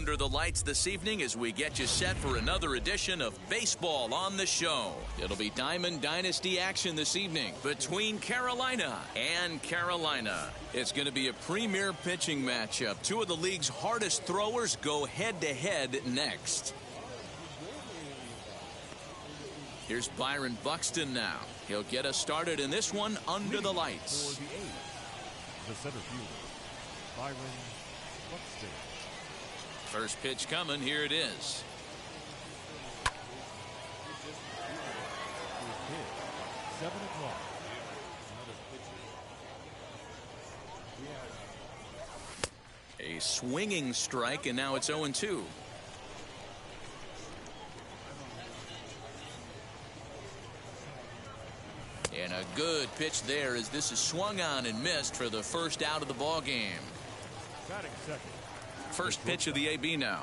under the lights this evening as we get you set for another edition of Baseball on the Show. It'll be Diamond Dynasty action this evening between Carolina and Carolina. It's going to be a premier pitching matchup. Two of the league's hardest throwers go head-to-head next. Here's Byron Buxton now. He'll get us started in this one under the lights. The center fielder, Byron Buxton. First pitch coming. Here it is. 7 o'clock. A swinging strike, and now it's 0-2. And a good pitch there as this is swung on and missed for the first out of the ball game. Batting second. First pitch of the AB now.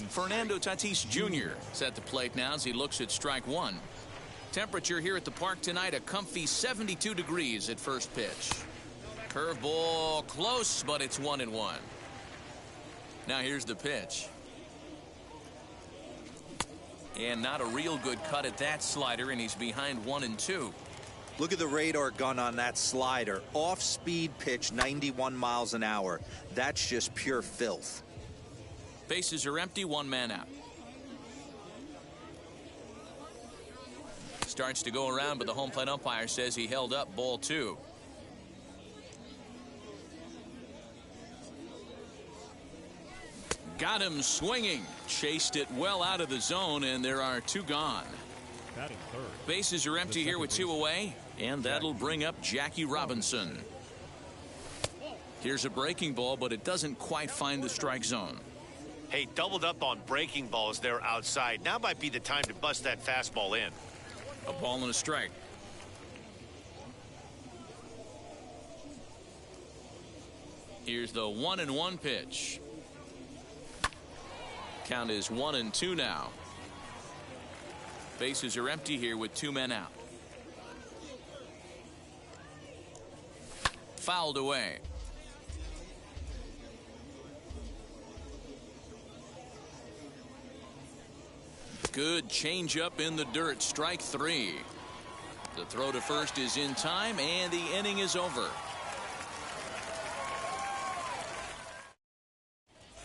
Fernando Tatis Jr. is at the plate now as he looks at strike one. Temperature here at the park tonight, a comfy 72 degrees at first pitch. Curveball close, but it's 1-1. Now here's the pitch. And not a real good cut at that slider, and he's behind 1-2. Look at the radar gun on that slider. Off-speed pitch, 91 miles an hour. That's just pure filth. Bases are empty, one man out. Starts to go around, but the home plate umpire says he held up, ball two. Got him swinging. Chased it well out of the zone, and there are two gone. Batting third. Bases are empty here with two away, and that'll bring up Jackie Robinson. Here's a breaking ball, but it doesn't quite find the strike zone. Hey, doubled up on breaking balls there outside. Now might be the time to bust that fastball in. A ball and a strike. Here's the 1-1 pitch. Count is 1-2 now. Bases are empty here with two men out. Fouled away. Good changeup in the dirt. Strike three. The throw to first is in time, and the inning is over.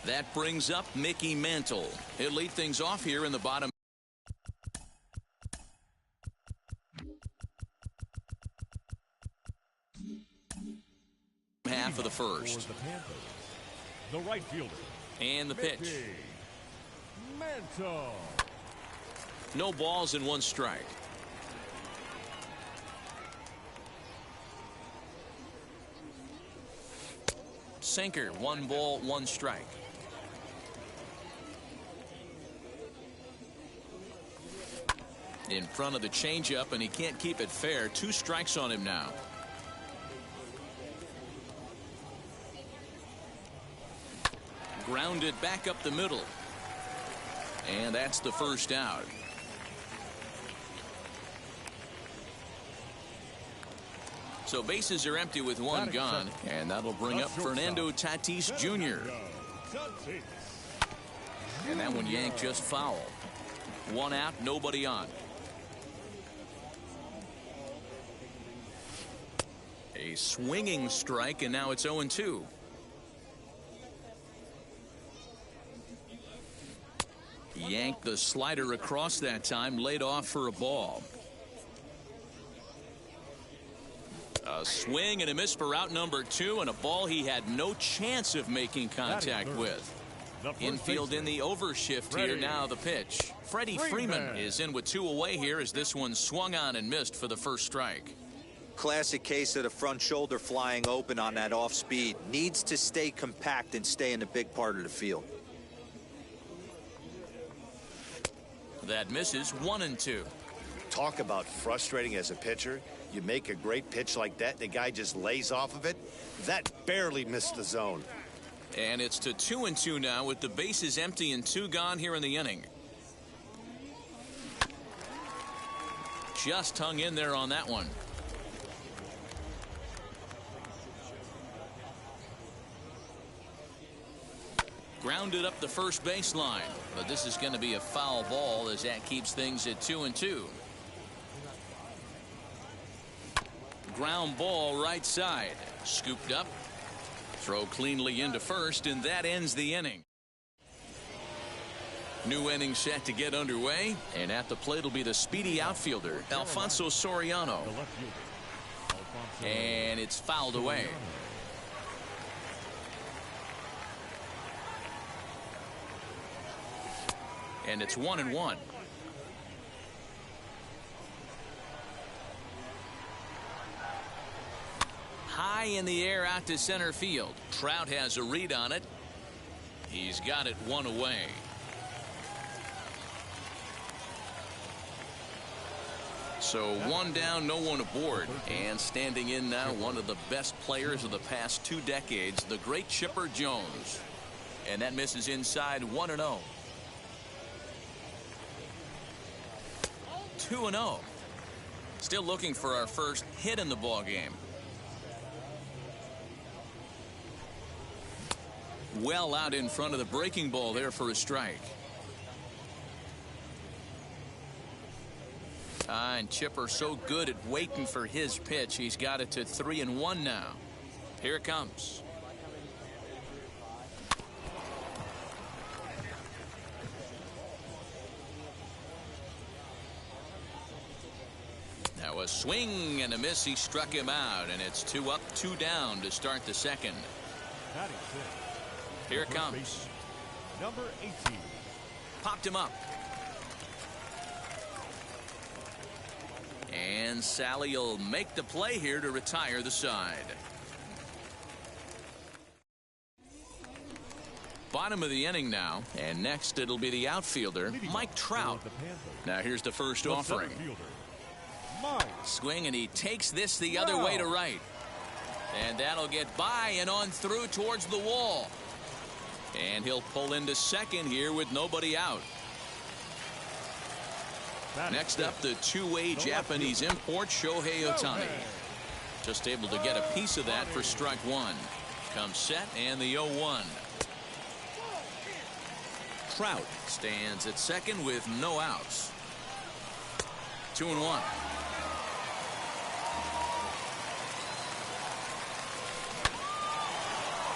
That brings up Mickey Mantle. He'll lead things off here in the bottom half of the first. The right fielder. And the pitch. Mantle. No balls and one strike. Sinker, 1 ball, 1 strike. In front of the changeup, and he can't keep it fair. 2 strikes on him now. Grounded back up the middle. And that's the first out. So bases are empty with one gone, and that'll bring up Fernando Tatis Jr. And that one yanked just foul. 1 out, nobody on. A swinging strike, and now it's 0-2. Yanked the slider across that time, laid off for a ball. A swing and a miss for out number 2, and a ball he had no chance of making contact with. Infield in the overshift here. Now the pitch. Freddie Freeman is in with 2 away here as this one swung on and missed for the first strike. Classic case of the front shoulder flying open on that off speed. Needs to stay compact and stay in the big part of the field. That misses. 1-2. Talk about frustrating as a pitcher. You make a great pitch like that, and the guy just lays off of it. That barely missed the zone. And it's to 2-2 now with the bases empty and 2 gone here in the inning. Just hung in there on that one. grounded up the first baseline, but this is going to be a foul ball as that keeps things at 2-2. Ground ball right side, scooped up, throw cleanly into first, and that ends the inning. New inning set to get underway, and at the plate will be the speedy outfielder Alfonso Soriano, The left fielder, Alfonso and it's fouled away. And it's 1-1. High in the air out to center field. Trout has a read on it. He's got it one away. So one down, no one aboard. And standing in now, one of the best players of the past 2 decades, the great Chipper Jones. And that misses inside, 1-0. 2-0. Still looking for our first hit in the ball game. Well out in front of the breaking ball there for a strike. And Chipper so good at waiting for his pitch. He's got it to 3-1 now. Here it comes. Now a swing and a miss. He struck him out, and it's 2 up, 2 down to start the second. batting sixth. Here it First comes. base, number 18. Popped him up. And Sally will make the play here to retire the side. Bottom of the inning now, and next it'll be the outfielder Mike Trout. The Panthers. Now here's the first The offering. center fielder, Mike Swing, and he takes this the other way to right. And that'll get by and on through towards the wall. And he'll pull into second here with nobody out. batting Next up, sixth. the two-way Japanese import Shohei Ohtani. Just able to get a piece of that for strike one. Comes set and the 0-1. Trout stands at second with no outs. 2-1.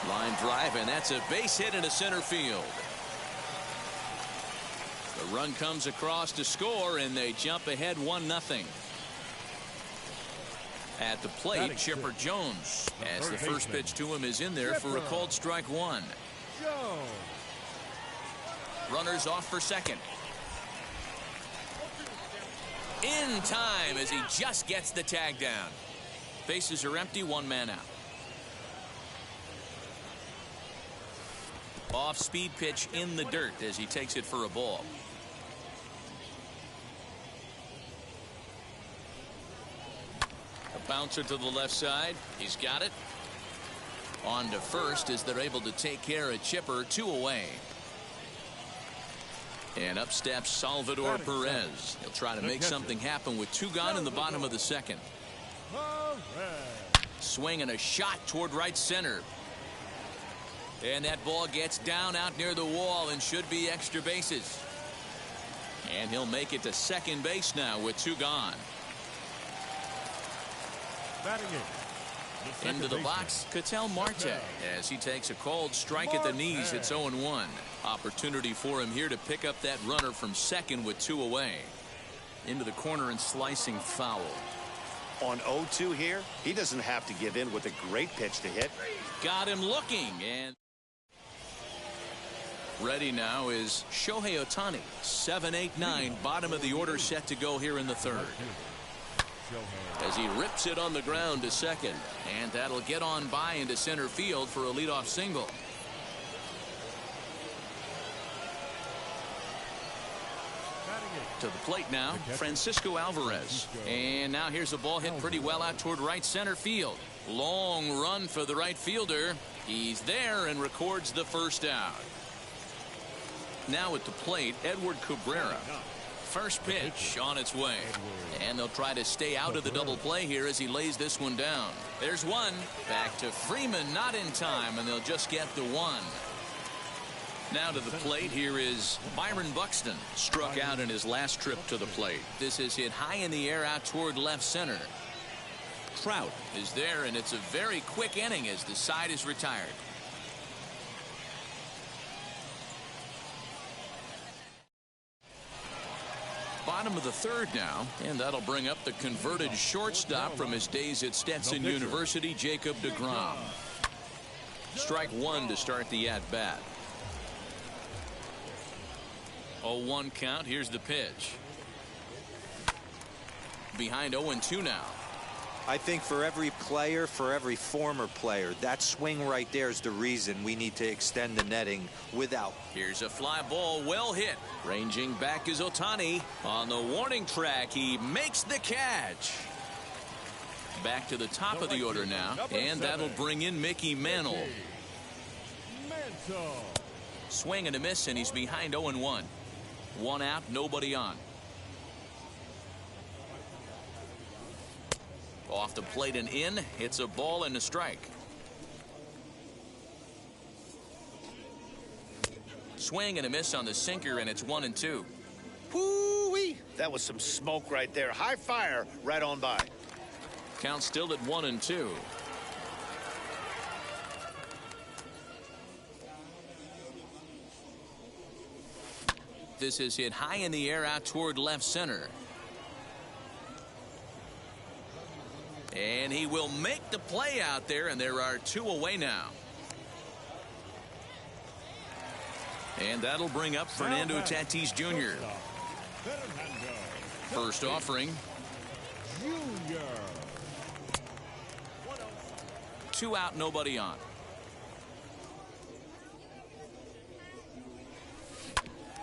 Line drive, and that's a base hit into center field. The run comes across to score, and they jump ahead 1-0. At the plate, Batting Chipper sixth, Jones, the as the third first baseman, pitch to him is in there for a Chipper. called strike one. Jones. Runners off for second. In time as he just gets the tag down. Bases are empty, 1 man out. Off speed pitch in the dirt as he takes it for a ball. A bouncer to the left side. He's got it. On to first as they're able to take care of Chipper. 2 away. And up steps Salvador Perez. He'll try to make something happen with 2 gone in the bottom of the second. Swing and a shot toward right center. And that ball gets down out near the wall and should be extra bases. And he'll make it to second base now with 2 gone. Batting eighth. Into the second box, Ketel Marte, as he takes a called strike at the knees. It's 0-1. Opportunity for him here to pick up that runner from second with 2 away. Into the corner and slicing foul. On 0-2 here, he doesn't have to give in with a great pitch to hit. Got him looking, and ready now is Shohei Ohtani. 7, 8, 9, bottom of the order set to go here in the third. As he rips it on the ground to second, and that'll get on by into center field for a leadoff single. To the plate now, Francisco Alvarez. And now here's a ball hit pretty well out toward right center field. Long run for the right fielder. He's there and records the first out. Now at the plate, Edward Cabrera. First pitch on its way. And they'll try to stay out of the double play here as he lays this one down. There's one. Back to Freeman, not in time, and they'll just get the 1. Now to the plate, here is Byron Buxton. Struck out in his last trip to the plate. This is hit high in the air out toward left center. Trout is there, and it's a very quick inning as the side is retired. Bottom of the third now, and that'll bring up the converted shortstop from his days at Stetson University, Jacob deGrom. Strike one to start the at-bat. 0-1 count. Here's the pitch. Behind 0-2 now. I think for every player, for every former player, that swing right there is the reason we need to extend the netting without. Here's a fly ball, well hit. Ranging back is Ohtani. On the warning track, he makes the catch. Back to the top of the order now, and that'll bring in Mickey Mantle. Swing and a miss, and he's behind 0-1. One out, nobody on. Off the plate and in. It's a ball and a strike. Swing and a miss on the sinker, and it's 1-2. Whoo-wee! That was some smoke right there. High fire right on by. Count still at 1-2. This is hit high in the air out toward left center. And he will make the play out there, and there are two away now. And that'll bring up Fernando Tatis Jr. First offering. Two out, nobody on.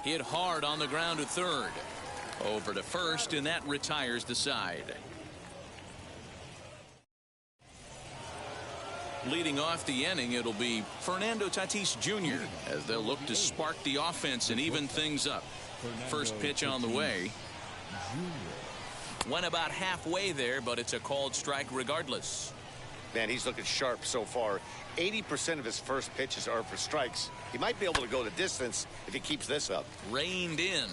Hit hard on the ground to third. Over to first, and that retires the side. Leading off the inning, it'll be Fernando Tatis Jr. as they'll look to spark the offense and even things up. First pitch on the way. Went about halfway there, but it's a called strike regardless. Man, he's looking sharp so far. 80% of his first pitches are for strikes. He might be able to go the distance if he keeps this up. Reined in.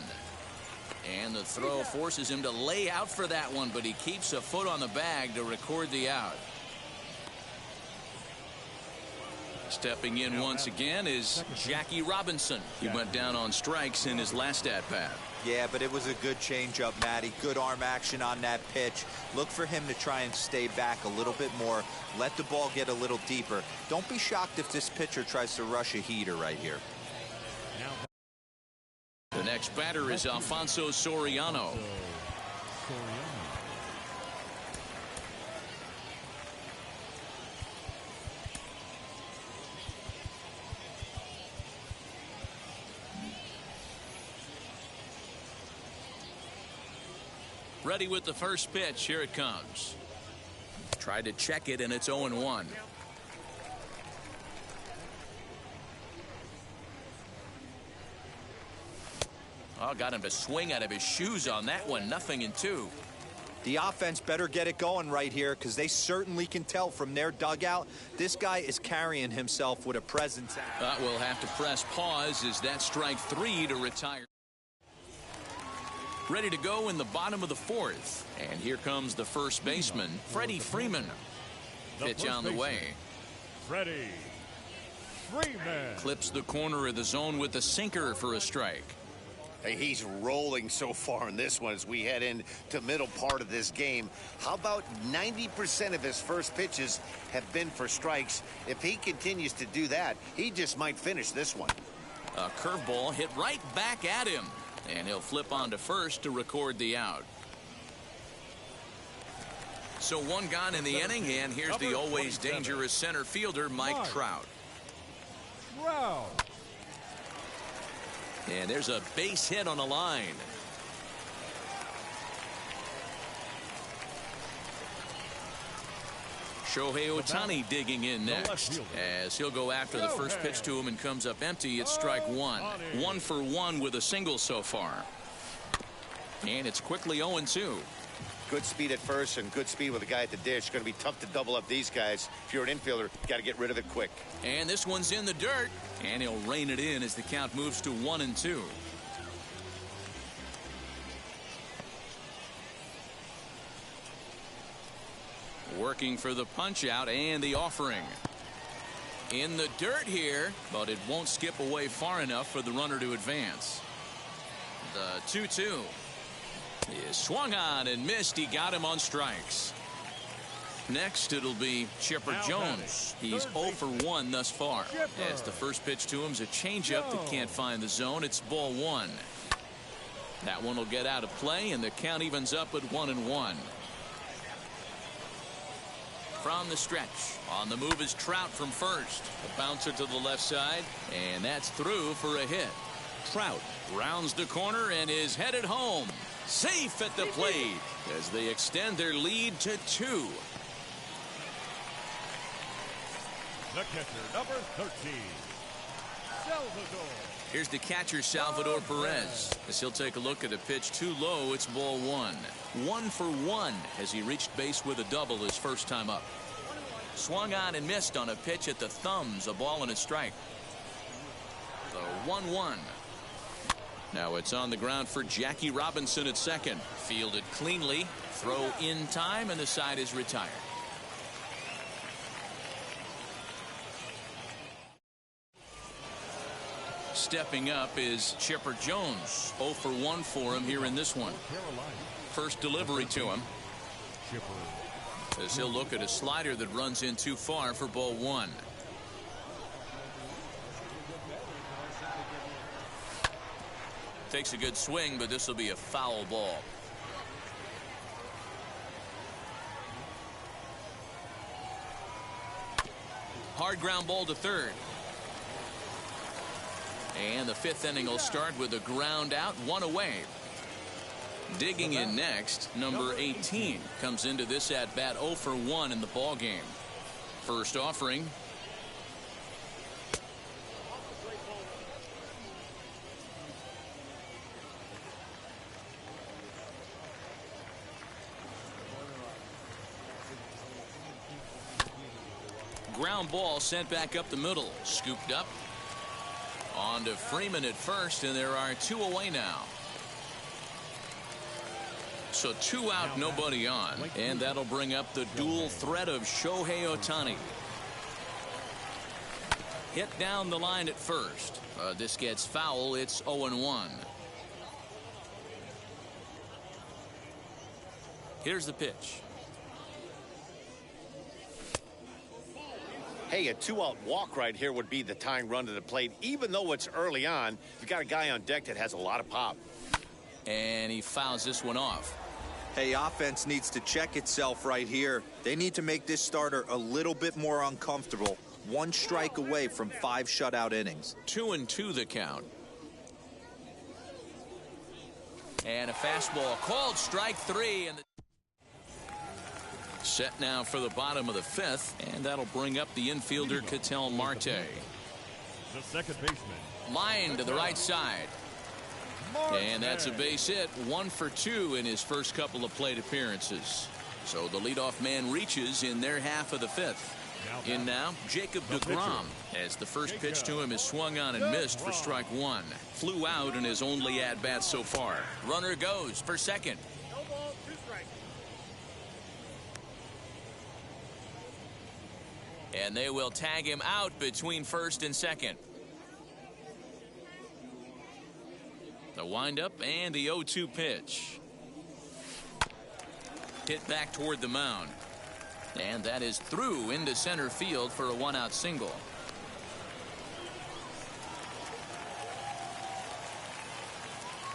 And the throw forces him to lay out for that one, but he keeps a foot on the bag to record the out. Stepping in once again is Jackie Robinson. He went down on strikes in his last at-bat. Yeah, but it was a good changeup, Matty. Good arm action on that pitch. Look for him to try and stay back a little bit more. Let the ball get a little deeper. Don't be shocked if this pitcher tries to rush a heater right here. The next batter is Alfonso Soriano. Ready with the first pitch. Here it comes. Tried to check it, and it's 0-1. Oh, got him to swing out of his shoes on that one. 0-2. The offense better get it going right here, because they certainly can tell from their dugout this guy is carrying himself with a presence. We'll have to press pause as that strike three to retire. Ready to go in the bottom of the fourth. And here comes the first baseman, Freddie Freeman. Pitch on the way. Freddie Freeman clips the corner of the zone with the sinker for a strike. Hey, he's rolling so far in this one as we head into middle part of this game. How about 90% of his first pitches have been for strikes? If he continues to do that, he just might finish this one. A curveball hit right back at him. And he'll flip on to first to record the out. So one gone in the inning, and here's the always dangerous center fielder, Mike Trout. And there's a base hit on a line. Shohei Ohtani digging in next as he'll go after the first pitch to him and comes up empty. It's strike one. 1 for 1 with a single so far. And it's quickly 0-2. Good speed at first and good speed with a guy at the dish. Going to be tough to double up these guys. If you're an infielder, got to get rid of it quick. And this one's in the dirt. And he'll rein it in as the count moves to 1-2. Working for the punch out and the offering. In the dirt here, but it won't skip away far enough for the runner to advance. The 2-2 is swung on and missed. He got him on strikes. Next, it'll be Chipper Jones. He's 0 for 1 thus far. As the first pitch to him is a changeup that can't find the zone. It's ball 1. That one will get out of play, and the count evens up at 1-1. From the stretch, on the move is Trout from first. A bouncer to the left side, and that's through for a hit. Trout rounds the corner and is headed home. Safe at the plate as they extend their lead to 2. The catcher, number 13, Salvador. Here's the catcher, Salvador Perez, as he'll take a look at a pitch too low. It's ball 1. 1 for 1 as he reached base with a double his first time up. Swung on and missed on a pitch at the thumbs. A ball and a strike. The 1-1. Now it's on the ground for Jackie Robinson at second. Fielded cleanly. Throw in time, and the side is retired. Stepping up is Chipper Jones. 0 for 1 for him here in this one. First delivery to him. As he'll look at a slider that runs in too far for ball 1. Takes a good swing, but this will be a foul ball. Hard ground ball to third. And the 5th inning will start with a ground out, 1 away. Digging in next, number 18 comes into this at bat 0 for 1 in the ball game. First offering. Ground ball sent back up the middle. Scooped up. On to Freeman at first, and there are 2 away now. So 2 out, nobody on, and that'll bring up the dual threat of Shohei Ohtani. Hit down the line at first. This gets foul. It's 0-1. Here's the pitch. Hey, a 2-out walk right here would be the tying run to the plate. Even though it's early on, you've got a guy on deck that has a lot of pop. And he fouls this one off. Hey, offense needs to check itself right here. They need to make this starter a little bit more uncomfortable. 1 strike away from 5 shutout innings. 2-2 the count. And a fastball called strike 3. And set now for the bottom of the 5th, and that'll bring up the infielder Ketel Marte. The second baseman. Line to the right side. And that's a base hit. 1 for 2 in his first couple of plate appearances. So the leadoff man reaches in their half of the 5th. In now, Jacob deGrom, as the first pitch to him is swung on and missed for strike 1. Flew out in his only at-bat so far. Runner goes for second. And they will tag him out between first and second. The windup and the 0-2 pitch. Hit back toward the mound. And that is through into center field for a 1-out single.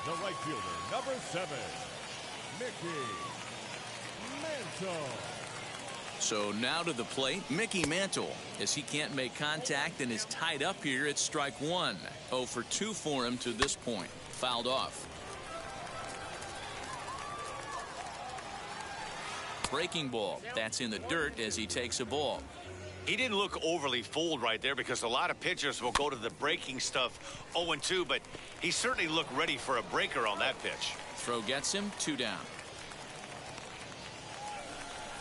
The right fielder, number 7, Mickey Mantle. So now to the plate, Mickey Mantle, as he can't make contact and is tied up here at strike 1. 0 for 2 for him to this point. Fouled off. Breaking ball. That's in the dirt as he takes a ball. He didn't look overly fooled right there because a lot of pitchers will go to the breaking stuff 0-2, but he certainly looked ready for a breaker on that pitch. Throw gets him, 2 down.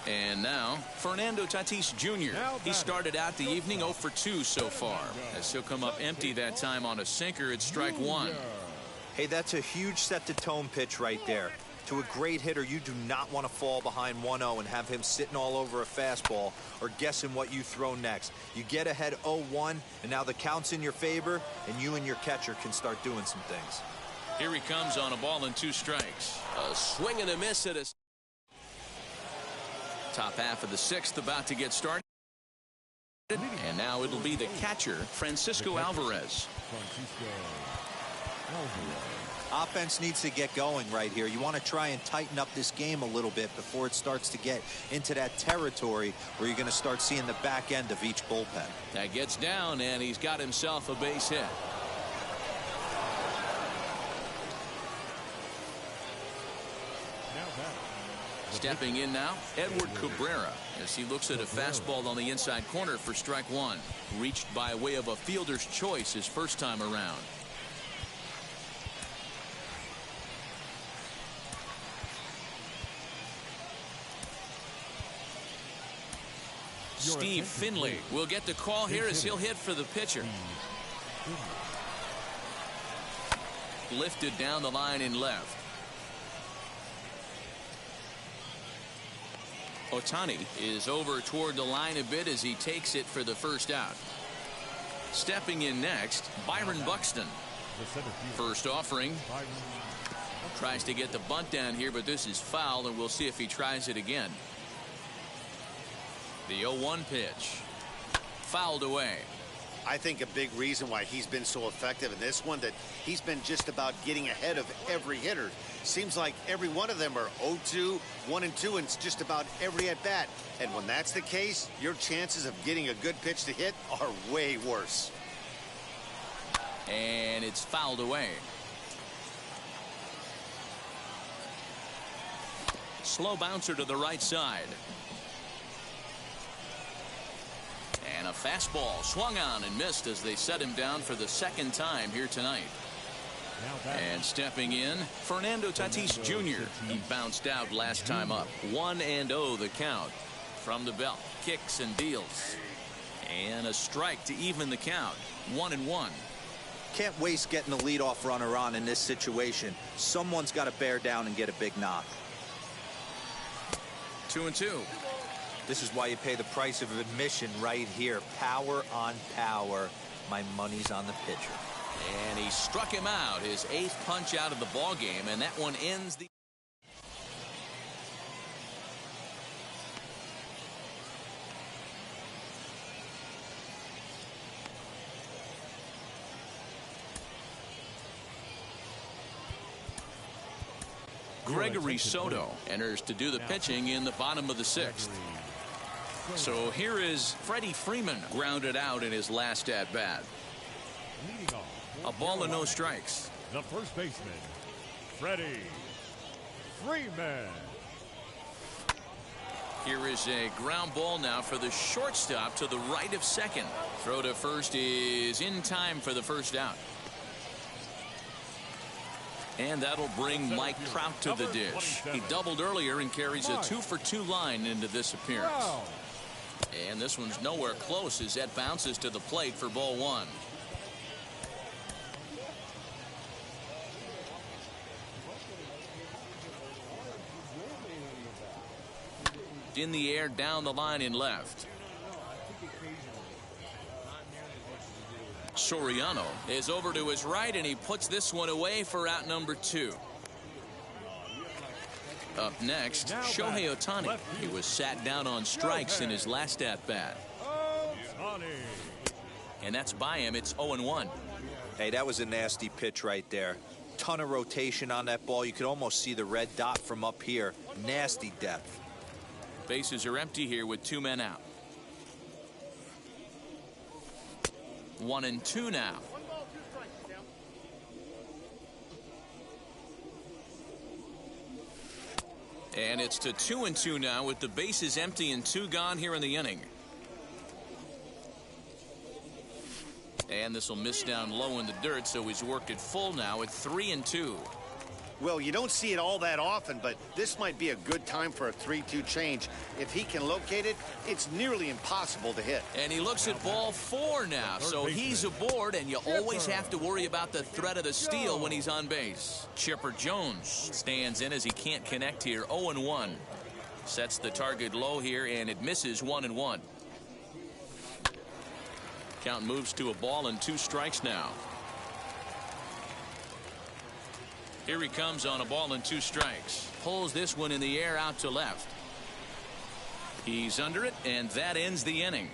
And now, Fernando Tatis Jr. He started out the evening 0 for 2 so far, as he'll come up empty that time on a sinker at strike one. Hey, that's a huge set-the-tone pitch right there. To a great hitter, you do not want to fall behind 1-0 and have him sitting all over a fastball or guessing what you throw next. You get ahead 0-1, and now the count's in your favor, and you and your catcher can start doing some things. Here he comes on a ball and 2 strikes. A swing and a miss at a top half of the 6th about to get started. And now it'll be the catcher, Francisco Alvarez. Offense needs to get going right here. You want to try and tighten up this game a little bit before it starts to get into that territory where you're going to start seeing the back end of each bullpen. That gets down, and he's got himself a base hit. Stepping in now, Edward Cabrera, as he looks at a fastball on the inside corner for strike one. Reached by way of a fielder's choice his first time around. Steve Finley will get the call here as he'll hit for the pitcher. Lifted down the line in left. Ohtani is over toward the line a bit as he takes it for the first out. Stepping in next, Byron Buxton. First offering. Tries to get the bunt down here, but this is foul, and we'll see if he tries it again. The 0-1 pitch. Fouled away. I think a big reason why he's been so effective in this one, that he's been just about getting ahead of every hitter. Seems like every one of them are 0-2, 1-2, and it's just about every at bat. And when that's the case, your chances of getting a good pitch to hit are way worse. And it's fouled away. Slow bouncer to the right side. And a fastball swung on and missed as they set him down for the second time here tonight. And stepping in, Fernando Tatis Jr. He bounced out last time up. 1-0 the count. From the belt, kicks and deals. And a strike to even the count. 1-1. Can't waste getting the leadoff runner on in this situation. Someone's got to bear down and get a big knock. 2-2. This is why you pay the price of admission right here. Power on power. My money's on the pitcher. And he struck him out, his 8th punch out of the ball game, and that one ends the. Gregory Soto enters to do the pitching in the bottom of the 6th. So here is Freddie Freeman, grounded out in his last at bat. A ball and no strikes. The first baseman, Freddie Freeman. Here is a ground ball now for the shortstop to the right of second. Throw to first is in time for the first out. And that'll bring Mike Trout to the dish. He doubled earlier and carries a 2-for-2 line into this appearance. And this one's nowhere close as that bounces to the plate for ball one. In the air down the line in left. Soriano is over to his right, and he puts this one away for out number 2. Up next, Shohei Ohtani. He was sat down on strikes in his last at-bat. And that's by him. It's 0-1. Hey, that was a nasty pitch right there. Ton of rotation on that ball. You could almost see the red dot from up here. Nasty depth. Bases are empty here with 2 men out. 1-2 now. And it's to 2-2 now with the bases empty and 2 gone here in the inning. And this will miss down low in the dirt, so he's worked it full now at 3-2. Well, you don't see it all that often, but this might be a good time for a 3-2 change. If he can locate it, it's nearly impossible to hit. And he looks at ball 4 now, so he's aboard, and you always have to worry about the threat of the steal when he's on base. Chipper Jones stands in as he can't connect here. 0-1. Sets the target low here, and it misses 1-1. Count moves to a ball and 2 strikes now. Here he comes on a ball and 2 strikes. Pulls this one in the air out to left. He's under it, and that ends the inning.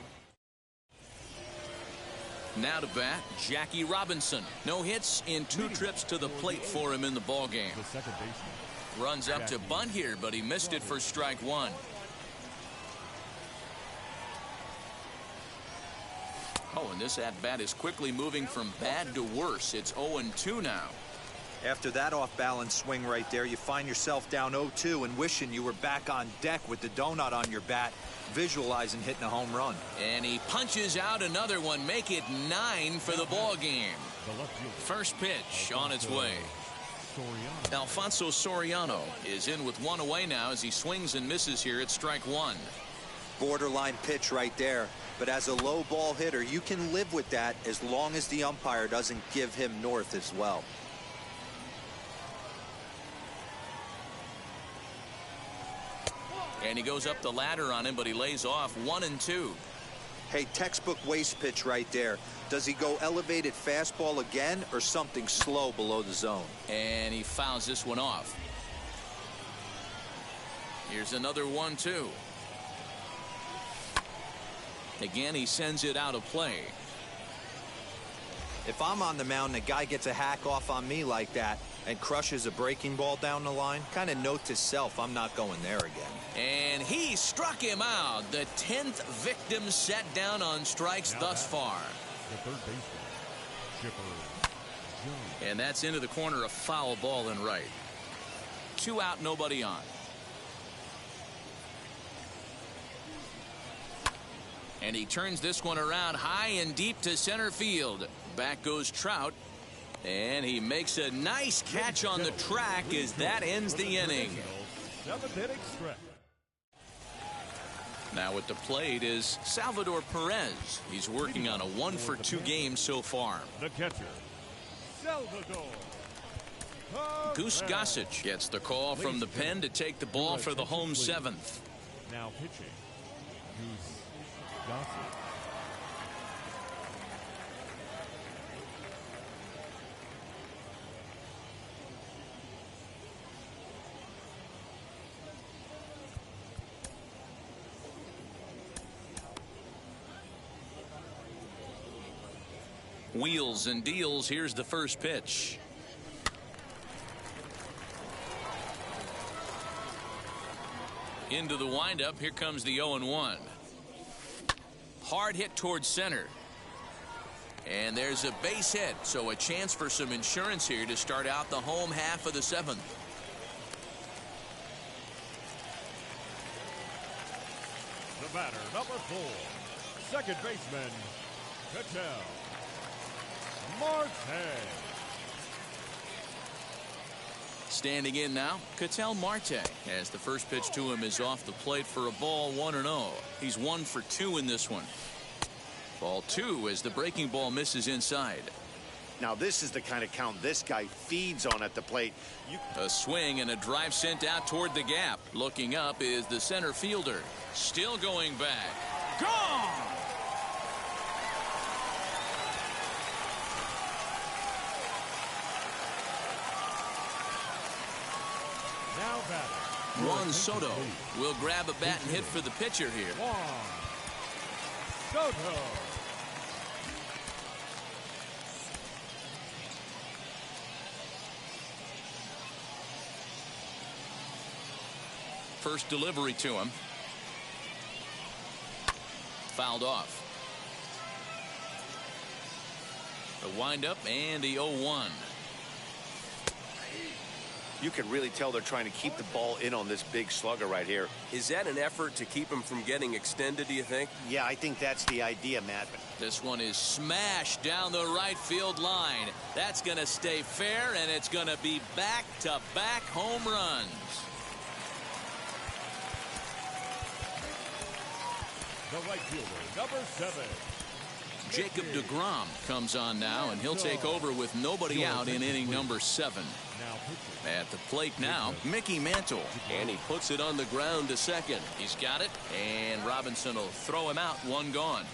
Now to bat, Jackie Robinson. No hits in 2 trips to the plate for him in the ballgame. The second baseman. Runs up to bunt here, but he missed it for strike 1. Oh, and this at-bat is quickly moving from bad to worse. It's 0-2 now. After that off-balance swing right there, you find yourself down 0-2 and wishing you were back on deck with the donut on your bat, visualizing hitting a home run. And he punches out another one, make it 9 for the ball game. First pitch on its way. Alfonso Soriano is in with 1 away now as he swings and misses here at strike 1. Borderline pitch right there, but as a low ball hitter, you can live with that as long as the umpire doesn't give him north as well. And he goes up the ladder on him, but he lays off 1-2. Hey, textbook waste pitch right there. Does he go elevated fastball again or something slow below the zone? And he fouls this one off. Here's another 1-2. Again, he sends it out of play. If I'm on the mound and a guy gets a hack off on me like that and crushes a breaking ball down the line, kind of note to self, I'm not going there again. And he struck him out. The 10th victim set down on strikes thus far. The third baseman, Chipper Jones. And that's into the corner, a foul ball and right. 2 out, nobody on. And he turns this one around high and deep to center field. Back goes Trout. And he makes a nice catch on the track as that ends the inning. 7th inning stretch. Now at the plate is Salvador Perez. He's working on a 1-for-2 game so far. The catcher, Salvador Goose Gossage gets the call from the pen to take the ball for the home 7th. Now pitching, Goose Gossage. Wheels and deals. Here's the first pitch. Into the windup. Here comes the 0-1. Hard hit towards center. And there's a base hit, so a chance for some insurance here to start out the home half of the 7th. The batter, number 4, second baseman, Ketel Marte. Standing in now, Ketel Marte, as the first pitch to him is off the plate for a ball 1-0. He's 1 for 2 in this one. Ball 2 as the breaking ball misses inside. Now this is the kind of count this guy feeds on at the plate. A swing and a drive sent out toward the gap. Looking up is the center fielder. Still going back. Gone! Now batting, Juan Soto will grab a bat and hit for the pitcher here. Juan Soto. First delivery to him. Fouled off. The windup and the 0-1. You can really tell they're trying to keep the ball in on this big slugger right here. Is that an effort to keep him from getting extended, do you think? Yeah, I think that's the idea, Matt. This one is smashed down the right field line. That's going to stay fair, and it's going to be back-to-back home runs. The right fielder, number 7. Jacob deGrom comes on now, and he'll take over with nobody out in inning number 7. At the plate now, Mickey Mantle. And he puts it on the ground to second. He's got it, and Robinson will throw him out, one gone.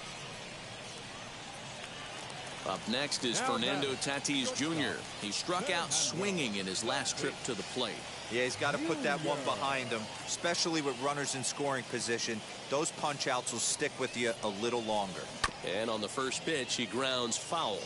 Up next is Fernando Tatis Jr. He struck out swinging in his last trip to the plate. Yeah, he's got to put that one behind him, especially with runners in scoring position. Those punch-outs will stick with you a little longer. And on the first pitch, he grounds foul.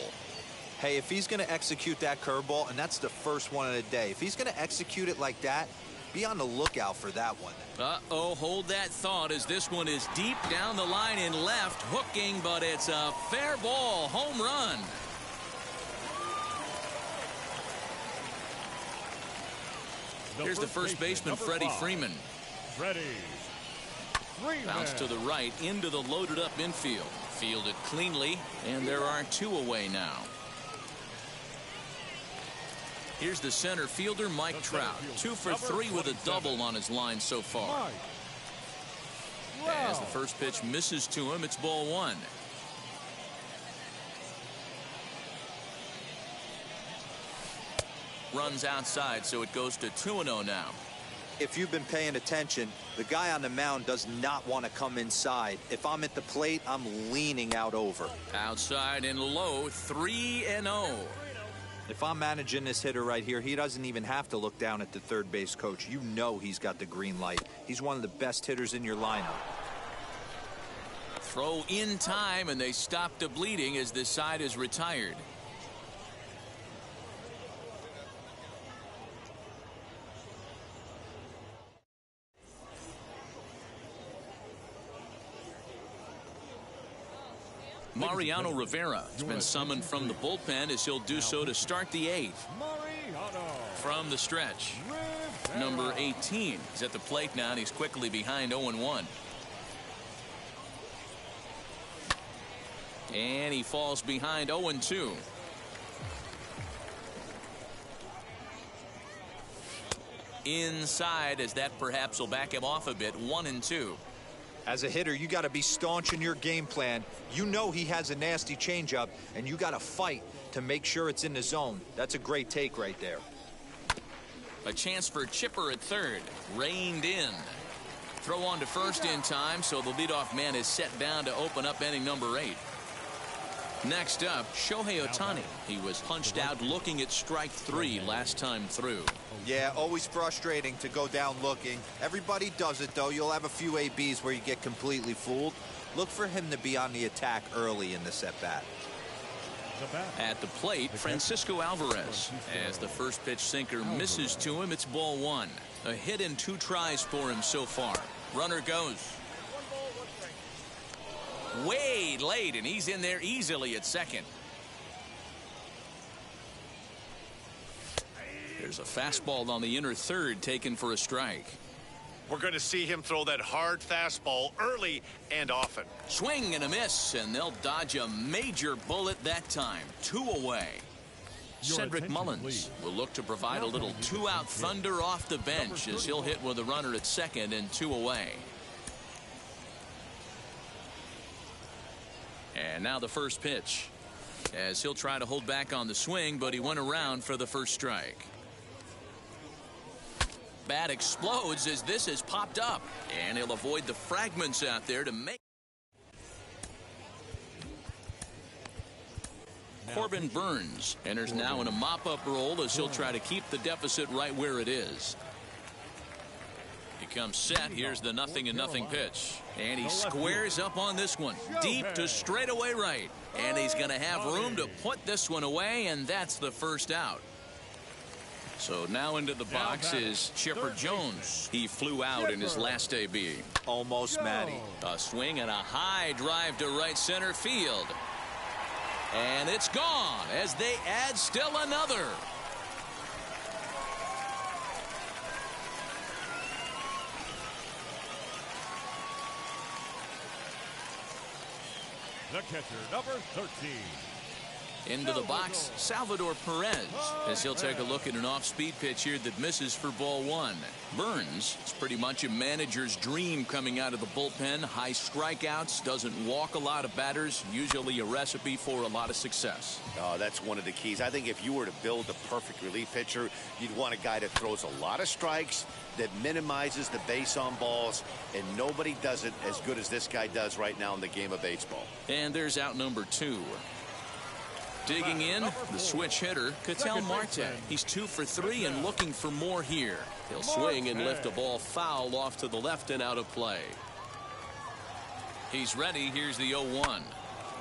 Hey, if he's going to execute that curveball, and that's the first one of the day, if he's going to execute it like that, be on the lookout for that one. Uh-oh, hold that thought as this one is deep down the line in left, hooking, but it's a fair ball, home run. Here's the first baseman, Freddie Freeman. Bounce to the right into the loaded up infield. Fielded cleanly, and there are 2 away now. Here's the center fielder, Mike Trout. 2 for 3 with a double on his line so far. As the first pitch misses to him, it's ball 1. Runs outside, so it goes to 2-0 now. If you've been paying attention, the guy on the mound does not want to come inside. If I'm at the plate, I'm leaning out over. Outside and low, 3-0. If I'm managing this hitter right here, he doesn't even have to look down at the third base coach. You know he's got the green light. He's one of the best hitters in your lineup. Throw in time, and they stop the bleeding as this side is retired. Mariano Rivera has been summoned from the bullpen as he'll do so to start the 8th. From the stretch, number 18 is at the plate now, and he's quickly behind 0-1. And he falls behind 0-2. Inside, as that perhaps will back him off a bit, 1-2. As a hitter, you got to be staunch in your game plan. You know he has a nasty changeup, and you got to fight to make sure it's in the zone. That's a great take right there. A chance for Chipper at third. Reined in. Throw on to first in time, so the leadoff man is set down to open up inning number 8. Next up, Shohei Ohtani. He was punched out looking at strike 3 last time through. Yeah, always frustrating to go down looking. Everybody does it, though. You'll have a few ABs where you get completely fooled. Look for him to be on the attack early in this at-bat. At the plate, Francisco Alvarez. As the first pitch sinker misses to him, it's ball 1. A hit and 2 tries for him so far. Runner goes. Way late, and he's in there easily at second. There's a fastball on the inner third taken for a strike. We're going to see him throw that hard fastball early and often. Swing and a miss, and they'll dodge a major bullet that time. 2 away. Cedric Mullins will look to provide a little 2-out thunder off the bench as he'll hit with a runner at second and 2 away. And now the first pitch, as he'll try to hold back on the swing, but he went around for the first strike. Bat explodes as this has popped up, and he'll avoid the fragments out there to make. Corbin Burns enters now in a mop-up role as he'll try to keep the deficit right where it is. He comes set. Here's the 0-0 pitch. And he squares up on this one. Deep to straightaway right. And he's going to have room to put this one away, and that's the first out. So now into the box is Chipper Jones. He flew out in his last AB. Almost, Matty. A swing and a high drive to right center field. And it's gone as they add still another. the catcher, number 13. Into the box, Salvador Perez, as he'll take a look at an off-speed pitch here that misses for ball one. Burns, it's pretty much a manager's dream coming out of the bullpen. High strikeouts, doesn't walk a lot of batters, usually a recipe for a lot of success. Oh, that's one of the keys. I think if you were to build a perfect relief pitcher, you'd want a guy that throws a lot of strikes, that minimizes the base on balls, and nobody does it as good as this guy does right now in the game of baseball. And there's out number 2. Digging in, the switch hitter, Ketel Marte. He's 2 for 3 and looking for more here. He'll swing and lift a ball foul off to the left and out of play. He's ready. Here's the 0-1.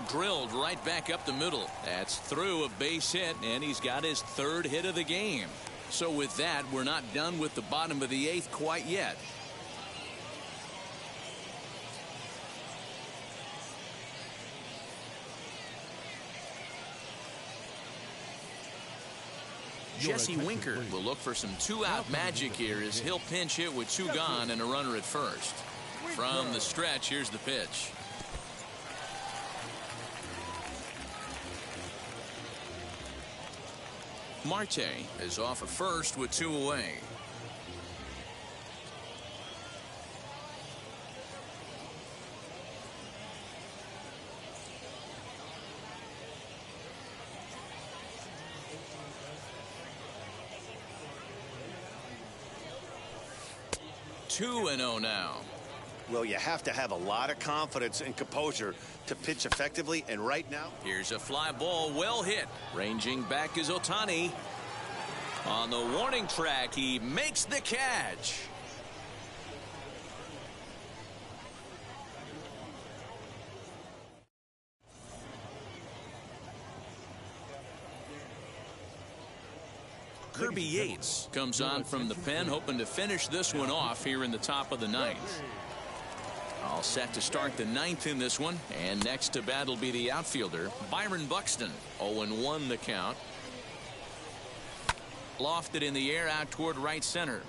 Drilled right back up the middle. That's through a base hit, and he's got his 3rd hit of the game. So with that, we're not done with the bottom of the 8th quite yet. Jesse Winker will look for some 2-out magic here as he'll pinch hit with 2 gone and a runner at first. From the stretch, here's the pitch. Marte is off at first with 2 away. Two and 0 now. Well, you have to have a lot of confidence and composure to pitch effectively, and right now, here's a fly ball, well hit. Ranging back is Ohtani. On the warning track, he makes the catch. Kirby Yates comes on from the pen, hoping to finish this one off here in the top of the 9th. All set to start the 9th in this one, and next to bat will be the outfielder, Byron Buxton. 0-1 the count. Lofted in the air out toward right center.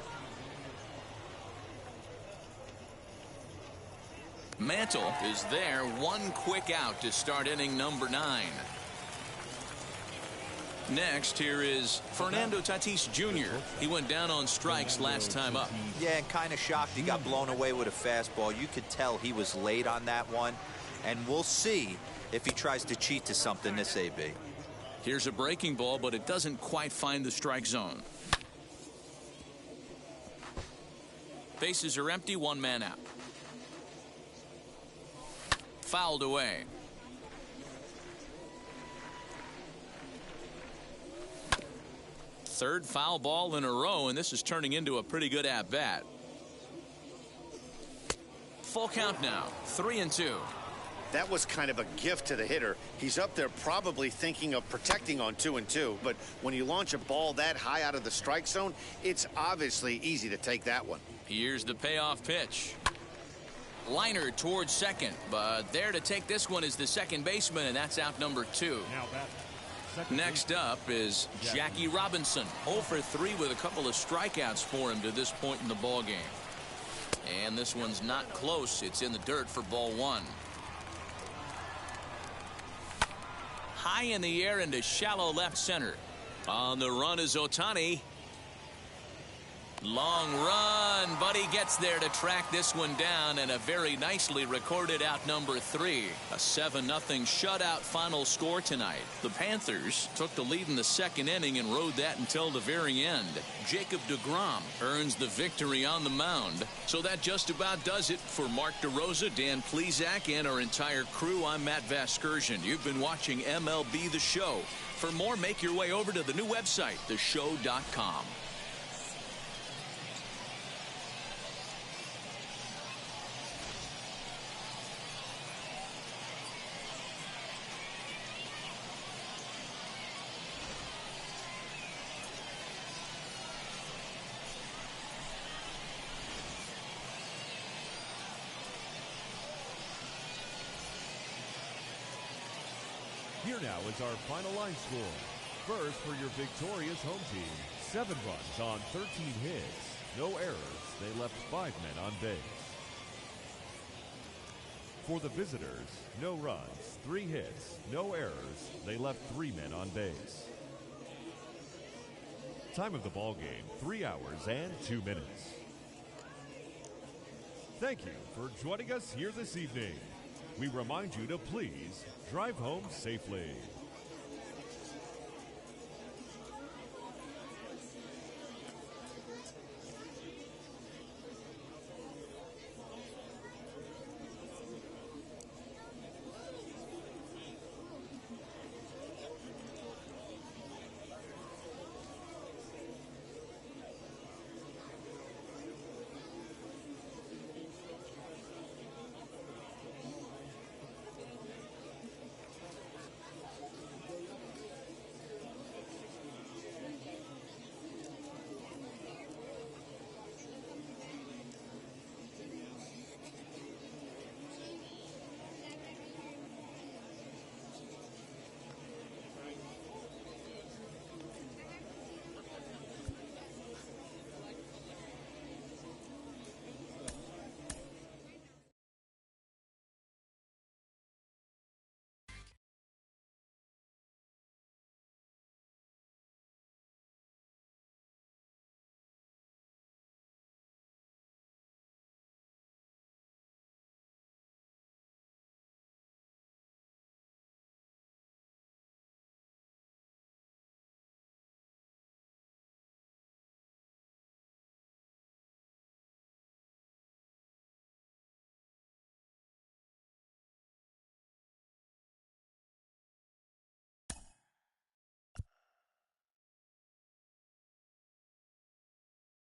Mantle is there. 1 quick out to start inning number 9. Next, here is Fernando Tatis Jr. He went down on strikes last time up. Yeah, and kind of shocked he got blown away with a fastball. You could tell he was late on that one, and we'll see if he tries to cheat to something this AB. Here's a breaking ball, but it doesn't quite find the strike zone. Bases are empty, 1 man out. Fouled away. Third foul ball in a row, and this is turning into a pretty good at-bat. Full count now, 3-2. that was kind of a gift to the hitter. He's up there probably thinking of protecting on 2-2, but when you launch a ball that high out of the strike zone, it's obviously easy to take that one. Here's the payoff pitch. Liner towards second, but there to take this one is the second baseman, and that's out number 2. Next up is Jackie Robinson, 0 for 3 with a couple of strikeouts for him to this point in the ball game. And this one's not close. It's in the dirt for ball 1. High in the air into shallow left center. On the run is Ohtani. Long run, but he gets there to track this one down, and a very nicely recorded out number 3. A 7-0 shutout final score tonight. The Panthers took the lead in the second inning and rode that until the very end. Jacob deGrom earns the victory on the mound. So that just about does it for Mark DeRosa, Dan Plesac, and our entire crew. I'm Matt Vasgersian. You've been watching MLB The Show. For more, make your way over to the new website, theshow.com. Here now is our final line score. First, for your victorious home team, 7 runs on 13 hits. No errors. They left 5 men on base. For the visitors, no runs, 3 hits, no errors. They left 3 men on base. Time of the ball game, 3 hours and 2 minutes. Thank you for joining us here this evening. We remind you to please drive home safely.